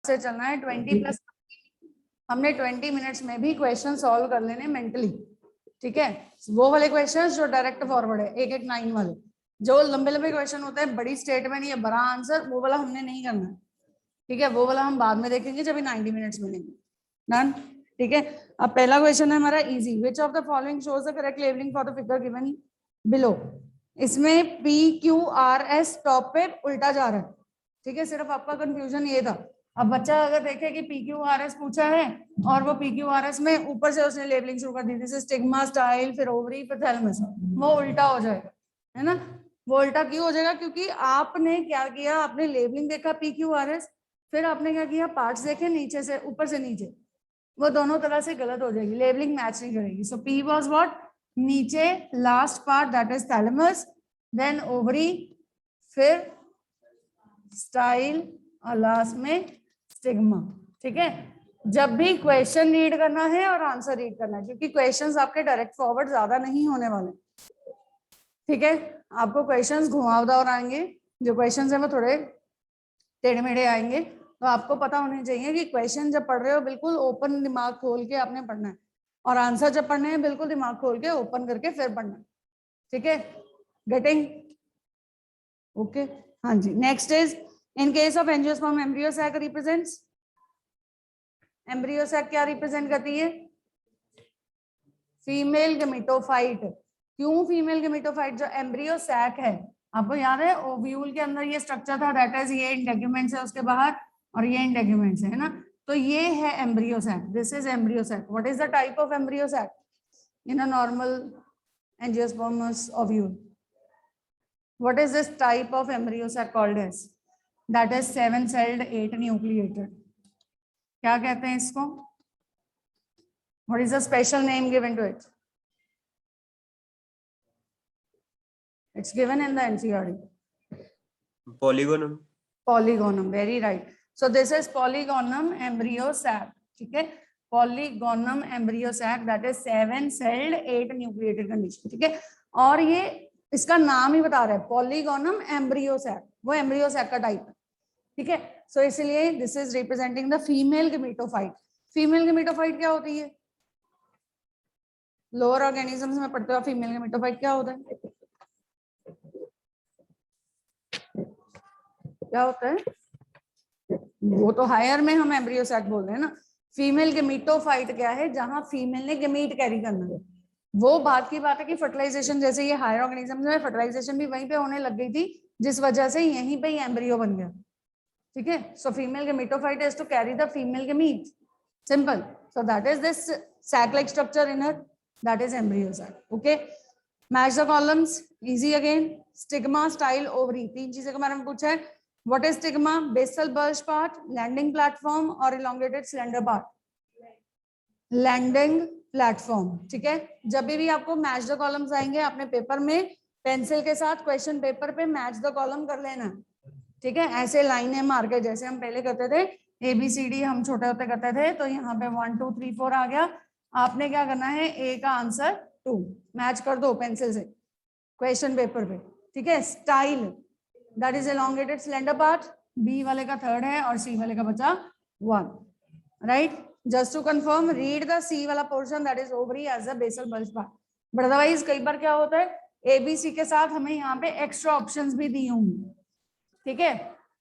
से चलना है। 20 प्लस हमने 20 मिनट्स में भी क्वेश्चन सॉल्व कर लेने मेंटली, ठीक है। वो वाले क्वेश्चन जो डायरेक्ट फॉरवर्ड है, 1-1 9 वाले, जो लंबे लंबे क्वेश्चन होते हैं, बड़ी स्टेटमेंट या बड़ा आंसर, वो वाला हमने नहीं करना, ठीक है। वो वाला हम बाद में देखेंगे जब 90 मिनट्स मिलेंगे। डन, ठीक है। अब पहला क्वेश्चन है हमारा easy. Which of the following shows the correct labelling for the figure given below. इसमें PQRS टॉप पे उल्टा जा रहा है, ठीक है। सिर्फ आपका कंफ्यूजन ये था। अब बच्चा अगर देखे कि PQRS पूछा है और वो PQRS में ऊपर से उसने लेबलिंग शुरू कर दी, जैसे स्टिग्मा, स्टाइल, फिर ओवरी, फिर थैलेमस, वो उल्टा हो जाएगा, है ना। वो उल्टा क्यों हो जाएगा? क्योंकि आपने क्या किया, आपने लेबलिंग देखा PQRS, फिर आपने क्या किया, पार्ट्स देखे नीचे से ऊपर से नीचे, वो दोनों तरह से गलत हो जाएगी, लेबलिंग मैच नहीं करेगी। सो P वाज व्हाट, नीचे last part that is thalamus, then ovary, फिर स्टाइल और लास्ट में स्टिग्मा, ठीक है। जब भी क्वेश्चन रीड करना है और आंसर रीड करना है, क्योंकि क्वेश्चंस आपके डायरेक्ट फॉरवर्ड ज्यादा नहीं होने वाले, ठीक है। आपको क्वेश्चंस घुमावदार आएंगे, जो क्वेश्चंस है वो थोड़े टेढ़े मेढ़े आएंगे, तो आपको पता होना चाहिए कि क्वेश्चन जब पढ़ रहे हो बिल्कुल ओपन दिमाग खोल के आपने पढ़ना है, और आंसर जब पढ़ने हैं बिल्कुल दिमाग खोल के ओपन करके फिर पढ़ना है, ठीक है। गेटिंग ओके, हाँ जी। Next is in case of angiosperm embryo sac represents, embryo sac क्या रिप्रेजेंट करती है? Female gametophyte. क्यों फीमेल गेमेटोफाइट? जो एम्ब्रियो सैक है, आपको याद है ओव्यूल के अंदर ये स्ट्रक्चर था, दैट इज ये इंटेगुमेंट्स है उसके बाहर और ये इंटेगुमेंट्स है ना, तो ये है embryo sac, this is embryo sac. What is the type of embryo sac in a normal angiosperms ovule? What is this type of embryo sac called as? That is 7 celled 8 nucleated. क्या कहते हैं इसको? What is the special name given to it? It's given in the NCERT. Polygonum. Polygonum, very right. So this is polygonum embryo sac, ठीक है। Polygonum embryo sac, that is 7 celled 8 nucleated condition, ठीक है। और ये इसका नाम ही बता रहा है polygonum embryo sac, वो embryo sac का टाइप है, ठीक है। सो इसलिए this is representing the female gametophyte. Female gametophyte क्या होती है? लोअर ऑर्गेनिजम्स में पढ़ते हो फीमेल गेमेटोफाइट क्या होता है? क्या होता है? वो तो हायर में हम एम्ब्रियो सैक बोल रहे हैं ना। फीमेल गेमेटोफाइट क्या है? जहां फीमेल ने गेमीट कैरी करना है। वो बात की बात है कि फर्टिलाइजेशन, जैसे ये हायर ऑर्गेनिजम्स में फर्टिलाइजेशन भी वहीं पे होने लग गई थी, जिस वजह से यहीं पे ही एम्ब्रियो बन गया, ठीक है। So female gametophyte is to carry the female gamete, simple. So that is this sac like structure in her, that is embryo sac, okay. Match the columns, easy again. Stigma, style, ovary, तीन चीजें के बारे में पूछा है। What is stigma? Basal bulge part, landing platform or elongated slender part? Landing platform, ठीक है। जब भी आपको मैच द कॉलम्स आएंगे अपने पेपर में, पेंसिल के साथ क्वेश्चन पेपर पे मैच द कॉलम कर लेना, ठीक है। ऐसे लाइनें मार के, जैसे हम पहले करते थे ABCD, हम छोटे होते करते थे, तो यहाँ पे 1 2 3 4 आ गया। आपने क्या करना है, A का आंसर 2 मैच कर दो पेंसिल से क्वेश्चन पेपर पे, ठीक है। Style, that is elongated slender part, B वाले का 3rd है और C वाले का बचा 1, right. Just to confirm, read the C वाला portion, that is ovary as a basal bulge part. But otherwise कई बार क्या होता है, ABC के साथ हमें यहाँ पे एक्स्ट्रा ऑप्शंस भी दी होंगी, ठीक है।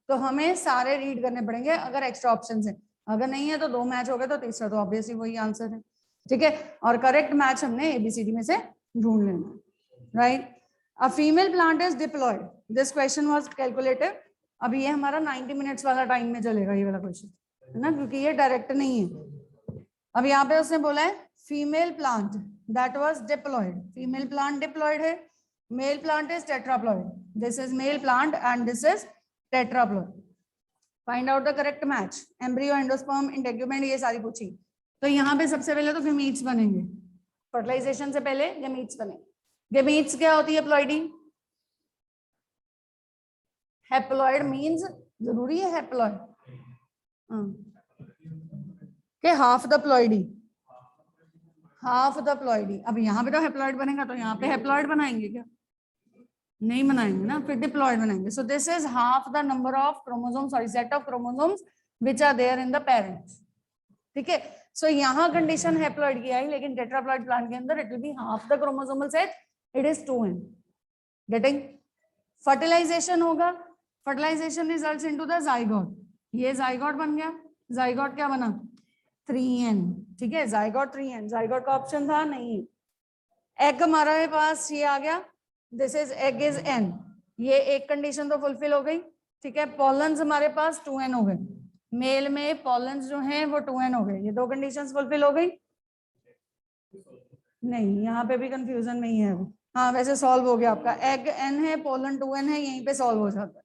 तो हमें सारे रीड करने पड़ेंगे अगर एक्स्ट्रा ऑप्शंस है, अगर नहीं है तो 2 मैच हो गए, तो तीसरा तो ऑब्वियसली वही आंसर है, ठीक है। और करेक्ट मैच हमने ABCD में से ढूंढ लेना, right. A female plant is diploid. This question was calculated. अभी ये हमारा 90 मिनट्स वाला टाइम में चलेगा ये वाला क्वेश्चन, है ना, क्योंकि ये डायरेक्ट नहीं है। अब यहाँ पे उसने बोला है female plant that was diploid, female plant diploid है, male plant is tetraploid, this is male plant and this is tetraploid. Find out the correct match, embryo, endosperm, integument, ये सारी पूछी। तो यहाँ पे सबसे पहले तो गेमीट्स बनेंगे, फर्टिलाइजेशन से पहले गेमीट्स बनेंगे। गेमीट्स क्या होती है? प्लॉइडी। हैप्लॉइड मींस, जरूरी है हैप्लॉइड के half the ploidy, half the ploidy. अब यहाँ पे तो हैप्लॉइड बनेगा, तो यहाँ पे हैप्लॉइड बनाएंगे क्या? नहीं बनाएंगे ना, फिर डिप्लॉइड बनाएंगे। So this is half the number of chromosome, sorry set of chromosomes which are there in the parents. ठीक है, सो यहाँ कंडीशन हैप्लॉइड की आई, लेकिन टेट्राप्लॉइड प्लांट के अंदर it will be half the chromosomal set, it is 2n. Getting? Fertilization होगा, fertilization results into the zygote. ये zygote बन गया, जाइगोट क्या बना? 3n. ठीक है, जाइगोट 3n. जाइगोट का ऑप्शन था नहीं. एग हमारे पास ये आ गया, this is egg is n. ये एक कंडीशन तो फुलफिल हो गई. ठीक है, पॉलन्स हमारे पास 2n हो गए. मेल में पॉलन्स जो हैं वो 2n हो गए. ये दो कंडीशंस फुलफिल हो गई. नहीं, यहाँ पे भी कंफ्यूजन नहीं है. हाँ, वैसे सॉल्व हो गया आपका. एग n है, पोलन 2n है, यहीं पे सॉल्व हो जाता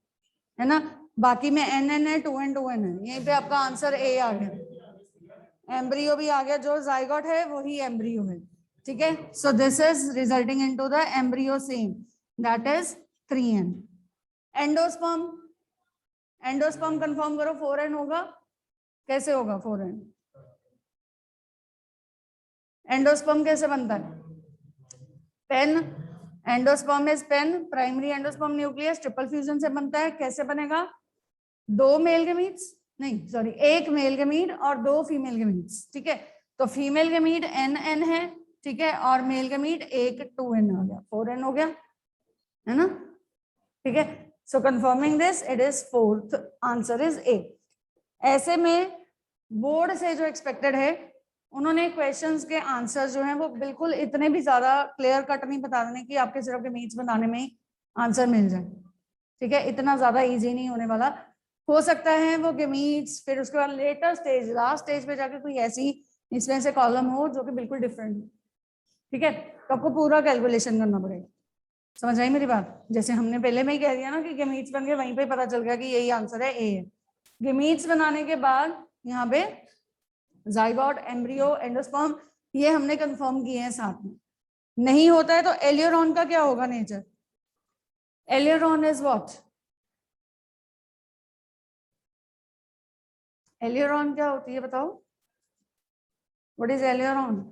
है ना. बाकी में nn है, 2n 2n है, यहीं पे आपका आंसर A आ गया. एम्ब्रियो भी आ गया, जो जाइगोट है वही एम्ब्रियो है. ठीक है, so this is resulting into the embryo same, that is 3n. Endosperm, endosperm confirm करो. 4n होगा. कैसे होगा 4n? एंडोस्पर्म कैसे बनता है? PEN. Endosperm is PEN. Primary endosperm nucleus triple fusion से बनता है. कैसे बनेगा? 2 मेल गेमीट्स, नहीं सॉरी, 1 मेल गेमीट और 2 फीमेल गेमीट्स. ठीक है, तो फीमेल गेमीट nn है. ठीक है, और मेल गेमीट 1 2n आ गया, 4n हो गया, है ना. ठीक है, so confirming this, it is 4th answer is A. ऐसे में बोर्ड से जो एक्सपेक्टेड है, उन्होंने क्वेश्चंस के आंसर्स जो हैं वो बिल्कुल इतने भी ज्यादा क्लियर कट नहीं बता देने कि आपके सिर्फ गेमीट्स बनाने में ही आंसर मिल जाए. ठीक है, इतना ज्यादा इजी नहीं होने वाला. हो सकता है वो गेमीट्स, फिर उसके बाद लेटर स्टेज, लास्ट स्टेज पे जाके कोई ऐसी इसमें से कॉलम हो जो कि बिल्कुल डिफरेंट हो. ठीक है, तो आपको पूरा कैलकुलेशन करना पड़ेगा. समझ आई मेरी बात? जैसे हमने पहले में ही कह दिया ना कि गेमीट्स बन गए, वहीं पे पता चल गया कि यही आंसर है, A है. गेमीट्स बनाने के बाद यहाँ पे जाइगोट, एम्ब्रियो, एंडोस्पर्म, ये हमने कंफर्म किए हैं साथ में. नहीं होता है तो एलियोरॉन का क्या होगा nature? Aleurone is what? Aleurone क्या होती है बताओ? What is aleurone?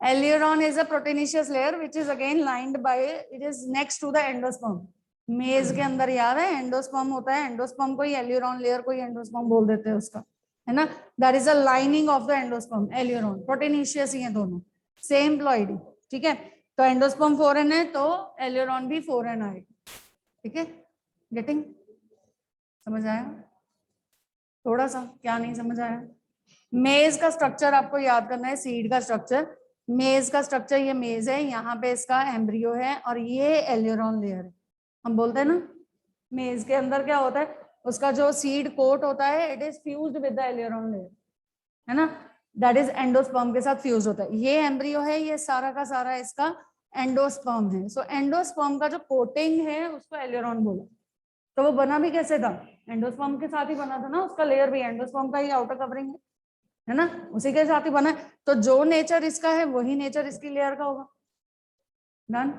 Aileron is a proteinaceous layer which is again lined by, it is next to the endosperm. मेज के अंदर याद है एंडोस्पर्म होता है, एंडोस्पर्म को ही एलियोरॉन लेयर को ही एंडोस्पर्म बोल देते हैं उसका, है ना. That is a lining of the endosperm. Aleurone proteinaceous ही है दोनों, सेम प्लॉइडी. ठीक है, तो एंडोस्पर्म 4n है तो एलियोरॉन भी 4n आएगा. ठीक है, गेटिंग? समझ आया? थोड़ा सा क्या नहीं समझ आया? मेज का स्ट्रक्चर आपको याद करना है, सीड का स्ट्रक्चर. मेज का स्ट्रक्चर, ये मेज है, यहाँ पे इसका एम्ब्रियो है और ये एलियोरॉन लेयर है. हम बोलते हैं ना मेज के अंदर क्या होता है, उसका जो सीड कोट होता है, it is fused with the aleurone layer, है ना. दैट इज एंडोस्पर्म के साथ फ्यूज होता है. ये एम्ब्रियो है, ये सारा का सारा इसका एंडोस्पर्म है. सो एंडोस्पर्म का जो कोटिंग है उसको एलियोरॉन बोला. तो वो बना भी कैसे था? एंडोस्पर्म के साथ ही बना था ना, उसका लेयर भी एंडोस्पर्म का ही आउटर कवरिंग है ना, उसी के साथ ही बना है. तो जो नेचर इसका है वही नेचर इसकी लेयर का होगा. Done?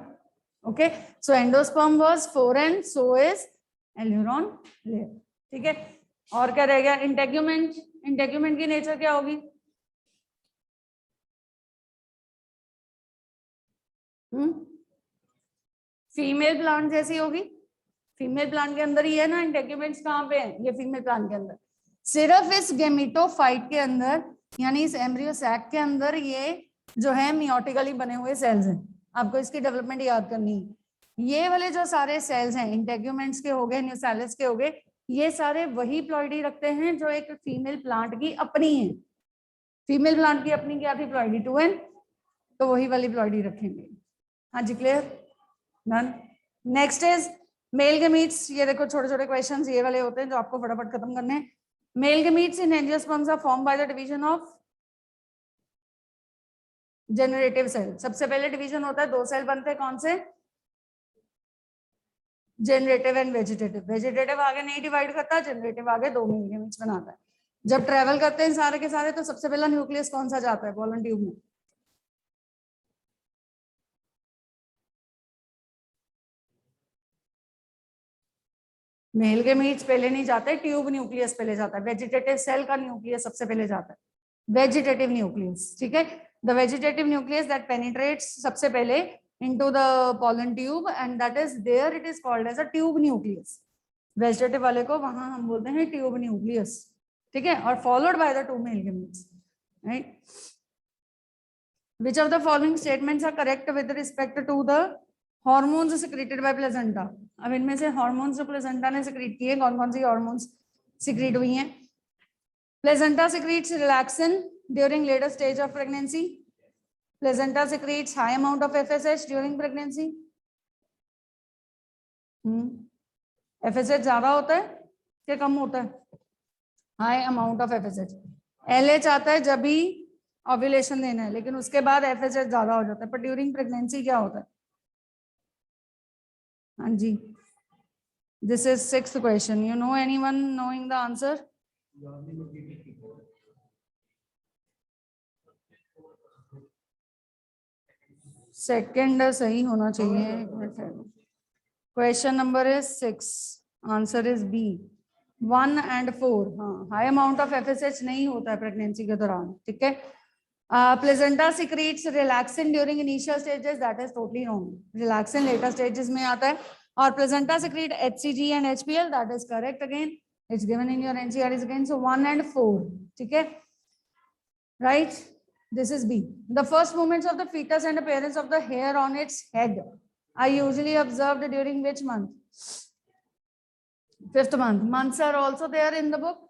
Okay, so endosperm was 4n, so is aleurone layer. ठीक है, और क्या रह गया? इंटेग्यूमेंट. इंटेग्यूमेंट की नेचर क्या होगी? फीमेल प्लांट जैसी होगी. फीमेल प्लांट के अंदर ही है ना इंटेग्यूमेंट्स. कहाँ पे है? ये फीमेल प्लांट के अंदर. सिर्फ इस गेमिटोफाइट के अंदर, यानी इस एम्ब्रियो सैक के अंदर, ये जो है मियोटिकली बने हुए सेल्स हैं. आपको इसकी डेवलपमेंट याद करनी है. ये वाले जो सारे सेल्स हैं, इंटेग्यूमेंट्स के हो गए, न्यूसेलस के हो गए, ये सारे वही प्लॉइडी रखते हैं जो एक फीमेल प्लांट की अपनी है. फीमेल प्लांट की अपनी क्या थी? प्लॉइडी 2n, तो वही वाली प्लॉइडी रखेंगे. हाँ जी, clear? Done. Next is male gametes. ये देखो छोटे छोटे क्वेश्चंस ये वाले होते हैं जो आपको फटाफट खत्म करने हैं. Male gametes in angiosperms are formed by the division of generative cell. सबसे पहले डिवीजन होता है, 2 सेल बनते हैं. कौन से? Generative and vegetative. वेजिटेटिव आगे नहीं डिवाइड करता, जनरेटिव आगे 2 मेल गेमेट्स बनाता है. जब ट्रेवल करते हैं सारे के सारे तो सबसे पहला न्यूक्लियस कौन सा जाता है? पोलन ट्यूब में. मेल गेमीट्स पहले नहीं जाते, ट्यूब न्यूक्लियस पहले जाता है. वेजिटेटिव सेल का न्यूक्लियस सबसे पहले जाता है, वेजिटेटिव न्यूक्लियस. ठीक है, the vegetative nucleus that penetrates सबसे पहले into the pollen tube and that is there, it is called as a tube nucleus. Vegetative वाले को वहां हम बोलते हैं ट्यूब न्यूक्लियस, ठीक है, और followed by the 2 male gametes, right. Which of the following statements are correct with respect to the hormones secreted by placenta? अब इनमें से hormones जो placenta ने secrete किए, कौन-कौन सी hormones secrete हुई हैं? Placenta secretes relaxin during later stage of pregnancy. Placenta secretes high amount of FSH during pregnancy. FSH ज्यादा होता है कि कम होता है? High amount of FSH. LH आता है जब भी ओव्यूलेशन देना है, लेकिन उसके बाद FSH ज्यादा हो जाता है, पर ड्यूरिंग प्रेगनेंसी क्या होता है? हाँ जी, this is 6th question. You know anyone knowing the answer? Second सही होना चाहिए. Question number is 6, answer is B 1 and 4. हाँ, हाई अमाउंट ऑफ FSH नहीं होता है प्रेगनेंसी के दौरान, ठीक है. Placenta secretes relaxin during initial stages, that is totally wrong. Relaxin later stages में आता है, और placenta secrete HCG and HPL, that is correct again. It's given in your NCERTs again. So 1 and 4, ठीक है, right? This is B. The first movements of the fetus and appearance of the hair on its head are usually observed during which month? 5th month. Months are also there in the book.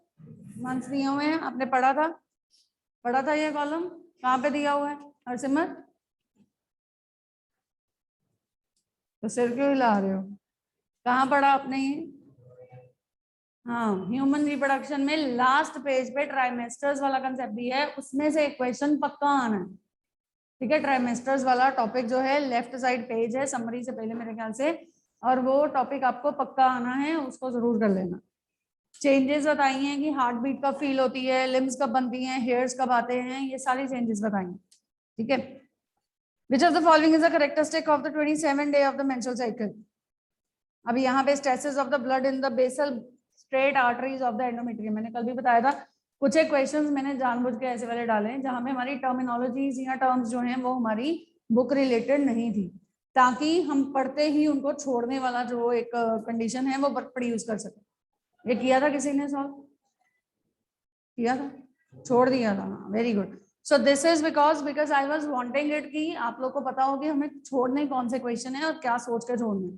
Months दिए हुए हैं, आपने पढ़ा था ये column कहाँ पे दिया हुआ है हरसिमरत? तो सिर क्यों हिला रहे हो? कहाँ पढ़ा आपने ये? हाँ, ह्यूमन रिप्रोडक्शन में लास्ट पेज पे ट्राइमेस्टर्स वाला कंसेप्ट भी है, उसमें से एक क्वेश्चन पक्का आना है, ठीक है. ट्राइमेस्टर्स वाला टॉपिक जो है लेफ्ट साइड पेज है समरी से पहले मेरे ख्याल से, और वो टॉपिक आपको पक्का आना है, उसको जरूर कर लेना. चेंजेस बताई हैं कि हार्ट बीट कब फील होती है, लिम्स कब बनती हैं, हेयर्स कब आते हैं, ये सारी चेंजेस बताई हैं, ठीक है. Which of the following is the characteristic of the 27 day of the menstrual cycle? अभी यहाँ पे stresses of the blood in the basal straight arteries of the endometrium, मैंने कल भी बताया था. कुछ एक क्वेश्चंस मैंने जानबूझ के ऐसे वाले डाले हैं जहां पे हमारी टर्मिनोलॉजीज या टर्म्स जो हैं वो हमारी बुक रिलेटेड नहीं थी, ताकि हम पढ़ते ही उनको छोड़ने वाला जो एक कंडीशन है वो प्रोड्यूस कर सके. ये किया था किसी ने सॉल्व किया था? छोड़ दिया था. Very good. So this is because I was wanting it कि आप लोग को पता हो कि हमें छोड़ने कौन से क्वेश्चन है और क्या सोच कर छोड़ने,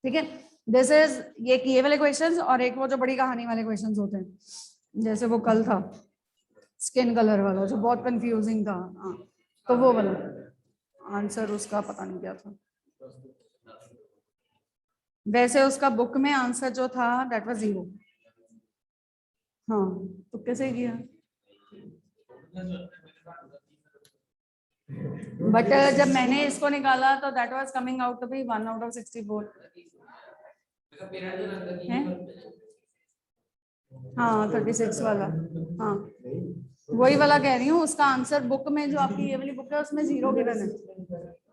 ठीक है. दिस इज ये वाले क्वेश्चंस, और एक वो जो बड़ी कहानी वाले क्वेश्चंस होते हैं, जैसे वो कल था स्किन कलर वाला जो बहुत कंफ्यूजिंग था. हाँ, तो वो वाला आंसर उसका पता नहीं क्या था. वैसे उसका बुक में आंसर जो था दैट वाज 0. हाँ, तो कैसे किया? बट जब मैंने इसको निकाला तो that was coming out to be 1 out of 64 है. हाँ, 36 वाला. हाँ, वही वाला कह रही हूँ. उसका आंसर बुक में जो आपकी ये वाली बुक है उसमें 0 गिवन है,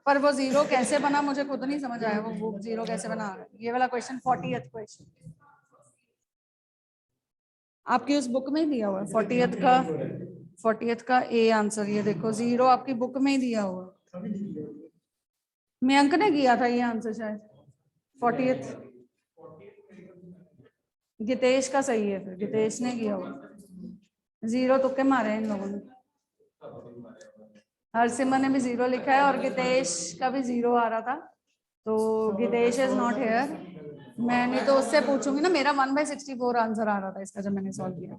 पर वो 0 कैसे बना मुझे खुद नहीं समझ आया. वो 0 कैसे बना? ये वाला क्वेश्चन 40th क्वेश्चन आपकी उस बुक में ही दिया हुआ है. 40th का ए आंसर ये देखो, 0 आपकी बुक में ही दिया हुआ. मयंक ने किया था ये आंसर शायद 40th. गितेश का सही है, फिर गितेश ने किया हुआ. 0 तुक्के मारे इन लोगों ने. हरसिमरन ने भी 0 लिखा है और गितेश का भी 0 आ रहा था, तो गितेश इज नॉट हेयर. मैंने तो उससे पूछूंगी ना, मेरा 1/64 आंसर आ रहा था इसका जब मैंने सॉल्व किया.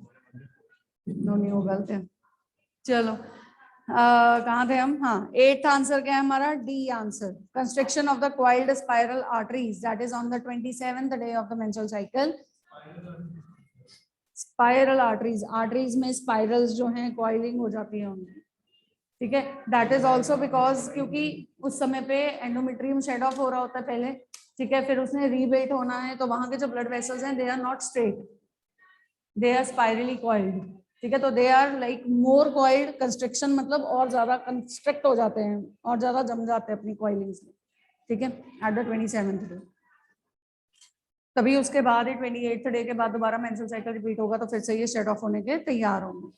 दोनों वो गलत है. चलो कहाँ थे हम? हाँ, 8th आंसर क्या है हमारा? D answer. Construction of the coiled spiral arteries that is on the 27th day of the menstrual cycle. Spiral arteries में स्पाइरल्स जो हैं कॉइलिंग हो जाती है उनमें, ठीक है. दैट इज ऑल्सो बिकॉज क्योंकि उस समय पे एंडोमेट्रियम शेड ऑफ हो रहा होता है पहले, ठीक है, फिर उसने रीवेट होना है, तो वहां के जो ब्लड वेसल्स हैं they are not straight, they are spirally coiled, ठीक है. तो they are like more coiled. Construction मतलब और ज्यादा कंस्ट्रक्ट हो जाते हैं और ज्यादा जम जाते हैं अपनी कॉइलिंग्स में, ठीक है, एट द 27th डे. तभी उसके बाद ही 28th डे के बाद दोबारा मेंस्ट्रुअल साइकिल रिपीट होगा, तो फिर से ये शेड ऑफ होने के तैयार होंगे.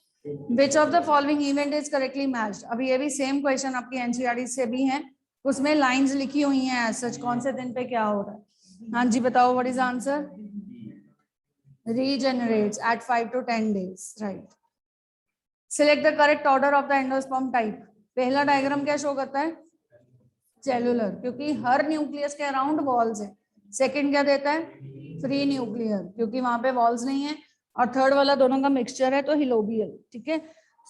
विच of the following event is correctly matched? अभी ये भी सेम क्वेश्चन आपकी एनसीईआरटी से भी है, उसमें लाइंस लिखी हुई हैं सच कौन से दिन पे क्या हो रहा है. हाँ जी बताओ, what is answer? regenerates at 5 to 10 days, right? Select the correct order of the endosperm type. पहला डायग्राम क्या शो करता है? सेलुलर, क्योंकि हर न्यूक्लियस के अराउंड वॉल्स है. सेकंड क्या देता है? फ्री न्यूक्लियर, क्योंकि वहां पे वॉल्स नहीं है. और थर्ड वाला दोनों का मिक्सचर है, तो हिलोबियल. ठीक है,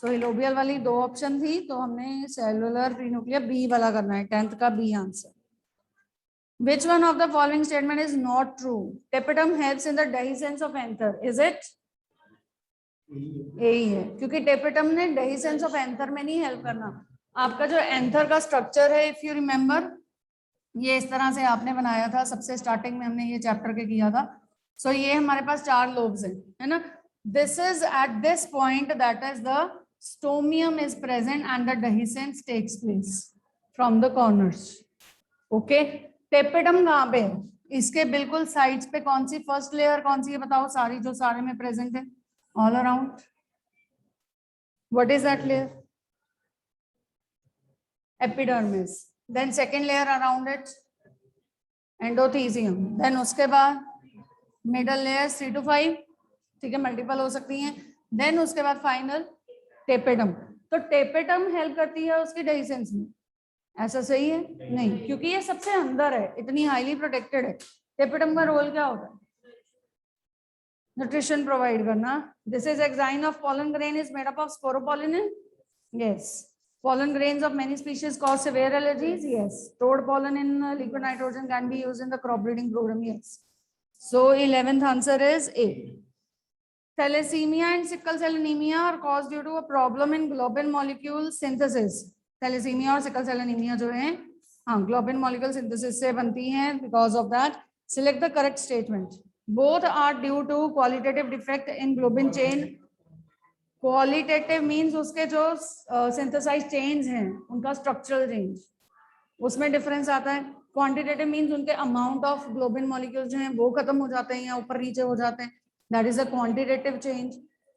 सो हिलोबियल वाली दो ऑप्शन थी, तो हमने सेलुलर फ्री न्यूक्लियर बी वाला करना है. 10th का B answer. Which one of the following statement is not true? Tapetum helps in the dehiscence of anther. Is it? यही है, क्योंकि टेपेटम ने dehiscence of anther में नहीं हेल्प करना. आपका जो एंथर का स्ट्रक्चर है, इफ यू रिमेम्बर, ये इस तरह से आपने बनाया था. सबसे स्टार्टिंग में हमने ये चैप्टर के किया था. सो ये हमारे पास 4 लोब्स हैं, है ना. This is at this point that is the stomium is present and the dehiscence takes place from the corners. Okay, tapetum कहाँ पे है? इसके बिल्कुल साइड्स पे. कौन सी फर्स्ट लेयर कौन सी है बताओ? सारी जो सारे में प्रेजेंट है, all around. What is that layer? Epidermis. Then second layer around it endothecium. Then उसके बाद मिडल लेयर 3 to 5. ठीक है, मल्टीपल हो सकती हैं. देन उसके बाद फाइनल टेपेटम. तो टेपेटम हेल्प करती है उसके डेहिसेंस में. ऐसा सही है? नहीं, क्योंकि ये सबसे अंदर है, इतनी हाईली प्रोटेक्टेड है. टेपेटम का रोल क्या होता है? न्यूट्रिशन प्रोवाइड करना. This is exine of pollen grain is made up of sporopollen. Yes. Pollen grains of many species cause severe allergies. Yes. Stored pollen in liquid nitrogen can be used in the crop breeding program. Yes. So 11th answer is A. Thalassemia and sickle cell anemia are caused due to a problem in globin molecule synthesis. Thalassemia और sickle cell anemia जो है, हाँ, globin molecule synthesis से बनती हैं. Because of that, select the correct statement. Both are due to qualitative defect in globin chain. Qualitative means उसके जो synthesized chains हैं, उनका structural change, उसमें difference आता है. Quantitative means उनके amount of globin molecules जो हैं वो खत्म हो जाते हैं या ऊपर नीचे हो जाते हैं. That is a quantitative change.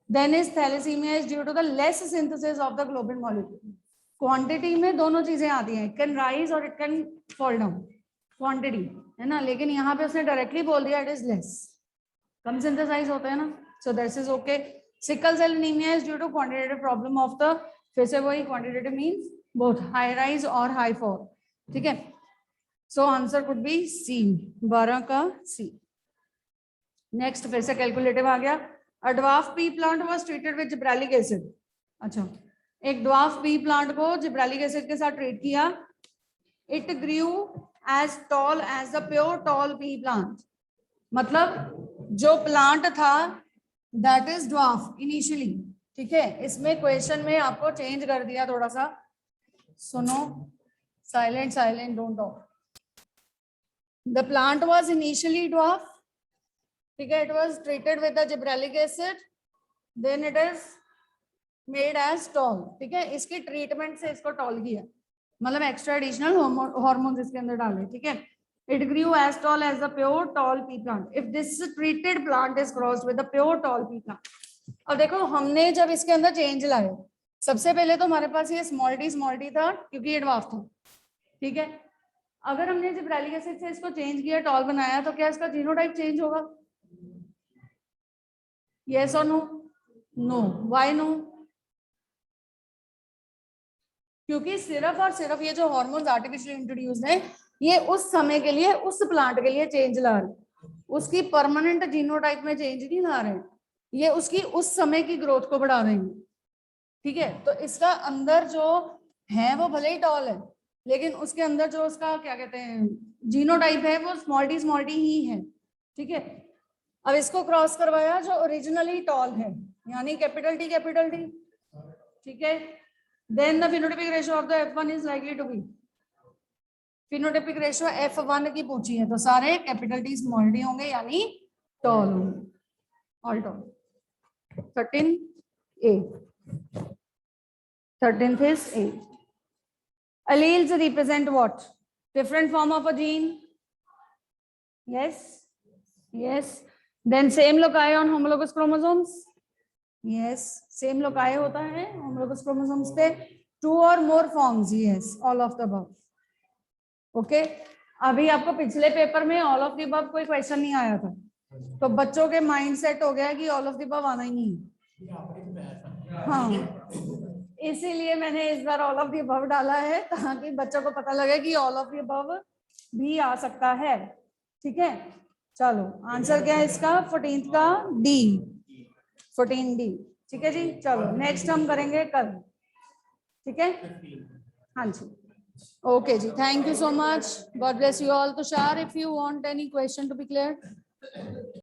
Then is thalassemia is due to the less synthesis of the globin molecule. Quantity में दोनों चीजें आती हैं. It can rise or it can fall down. Quantity है ना, लेकिन यहाँ पे उसने डायरेक्टली बोल दिया it is less. Come synthesize होते हैं ना. So this is okay. Sickle cell anemia is due to quantitative problem of the, फिर से वही quantitative means both high rise or high fall. ठीक है. So answer could be C. 12 का C. Next फिर से कैलकुलेटिव आ गया. A dwarf pea plant was treated with gibberellic acid. अच्छा, एक ड्वार्फ पी प्लांट को जिब्रेलिक एसिड के साथ ट्रीट किया. It grew as tall as the pure tall pea plant. मतलब जो प्लांट था दैट इज ड्वार्फ इनिशियली. ठीक है, इसमें क्वेश्चन में आपको चेंज कर दिया थोड़ा सा. सुनो, silent silent, don't talk. The plant was initially dwarf. ठीक है, it was treated with the gibberellic acid, then it is made as tall. ठीक है, इसकी ट्रीटमेंट से इसको टॉल किया, मतलब एक्स्ट्रा एडिशनल हार्मोन्स इसके अंदर डाले. ठीक है, it grew as tall as the pure tall pea plant. If this treated plant is crossed with the pure tall pea plant. अब देखो, हमने जब इसके अंदर चेंज लाए, सबसे पहले तो हमारे पास ये स्मॉल टी था क्योंकि ये ड्वार्फ था. ठीक है, अगर हमने जिब्रेलिक एसिड से इसको चेंज किया, टॉल बनाया, तो क्या इसका जीनोटाइप चेंज होगा? Yes or no? No. Why no? क्योंकि सिर्फ और सिर्फ ये जो हार्मोन्स आर्टिफिशियल इंट्रोड्यूस्ड है, ये उस समय के लिए, उस प्लांट के लिए चेंज ला रहे, उसकी परमानेंट जीनोटाइप में चेंज नहीं ला रहे. ये उसकी उस समय की ग्रोथ को बढ़ा रहे हैं. ठीक है, तो इसका अंदर जो है वो भले ही टॉल है, लेकिन उसके अंदर जो उसका क्या कहते हैं जीनोटाइप है वो स्मॉल टी ही है. ठीक है, अब इसको क्रॉस करवाया जो ओरिजिनली टॉल है, यानी कैपिटल टी. ठीक है, then the phenotypic ratio of the F1 is likely to be. Phenotypic ratio F1 की पूछी है, तो सारे कैपिटल टी स्मॉल टी होंगे, यानी टॉल होंगे, all toll. 13A. 13th is A. Alleles represent what? Different form of a gene. Yes. Then same loci on homologous chromosomes. Yes, same loci होता है homologous chromosomes पे. 2 or more forms. Yes, all of the above. Okay. अभी आपको पिछले paper में all of the above कोई question नहीं आया था. तो बच्चों के माइंड सेट हो गया कि ऑल ऑफ द अबव आना ही नहीं है। हाँ, इसीलिए मैंने इस बार ऑल ऑफ द अबव डाला है ताकि बच्चों को पता लगे कि ऑल ऑफ द अबव भी आ सकता है। ठीक है, चलो आंसर क्या है इसका? 14th का डी, 14D। ठीक है जी, चलो नेक्स्ट हम करेंगे कल। ठीक है, हाँ जी, ओके जी, thank you so much, God bless you all. Tushar, if you want any question to be clear.